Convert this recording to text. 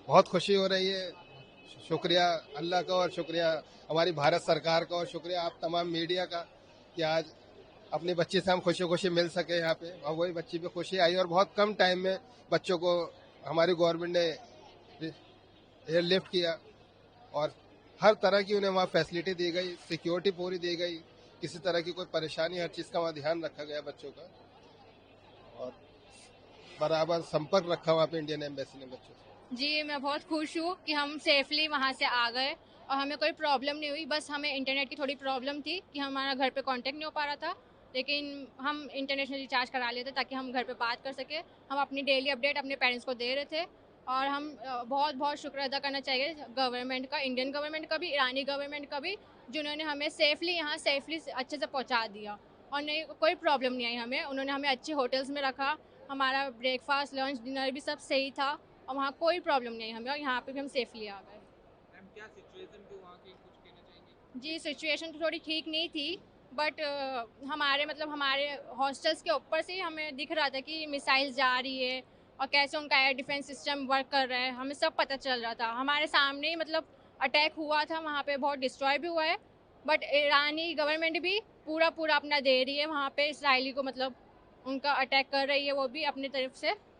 बहुत खुशी हो रही है। शुक्रिया अल्लाह का और शुक्रिया हमारी भारत सरकार का और शुक्रिया आप तमाम मीडिया का कि आज अपनी बच्ची से हम खुशी खुशी मिल सके यहाँ पे, और वही बच्ची पे खुशी आई और बहुत कम टाइम में बच्चों को हमारी गवर्नमेंट ने एयरलिफ्ट किया और हर तरह की उन्हें वहाँ फैसिलिटी दी गई, सिक्योरिटी पूरी दी गई, किसी तरह की कोई परेशानी, हर चीज़ का वहाँ ध्यान रखा गया बच्चों का, और बराबर संपर्क रखा वहाँ पे इंडियन एम्बेसी ने बच्चों से। जी, मैं बहुत खुश हूँ कि हम सेफ़ली वहाँ से आ गए और हमें कोई प्रॉब्लम नहीं हुई। बस हमें इंटरनेट की थोड़ी प्रॉब्लम थी कि हमारा घर पे कॉन्टैक्ट नहीं हो पा रहा था, लेकिन हम इंटरनेशनल रिचार्ज करा लिए थे ताकि हम घर पे बात कर सकें। हम अपनी डेली अपडेट अपने पेरेंट्स को दे रहे थे और हम बहुत-बहुत शुक्र अदा करना चाहिए गवर्नमेंट का, इंडियन गवर्नमेंट का भी, ईरानी गवर्नमेंट का भी, जिन्होंने हमें सेफ़ली यहाँ सेफ़ली अच्छे से पहुँचा दिया और नहीं कोई प्रॉब्लम नहीं आई हमें। उन्होंने हमें अच्छे होटल्स में रखा, हमारा ब्रेकफ़ास्ट, लंच, डिनर भी सब सही था और वहाँ कोई प्रॉब्लम नहीं हमें और यहाँ पे भी हम सेफली आ गए। मैम क्या सिचुएशन थी वहाँ की, कुछ कहना चाहेंगे? जी, सिचुएशन तो थोड़ी ठीक नहीं थी, बट हमारे मतलब हमारे हॉस्टल्स के ऊपर से ही हमें दिख रहा था कि मिसाइल्स जा रही है और कैसे उनका एयर डिफेंस सिस्टम वर्क कर रहा है, हमें सब पता चल रहा था। हमारे सामने ही मतलब अटैक हुआ था, वहाँ पे बहुत डिस्ट्रॉय भी हुआ है, बट ईरानी गवर्नमेंट भी पूरा-पूरा अपना दे रही है वहाँ पे इसराइली को, मतलब उनका अटैक कर रही है वो भी अपनी तरफ से।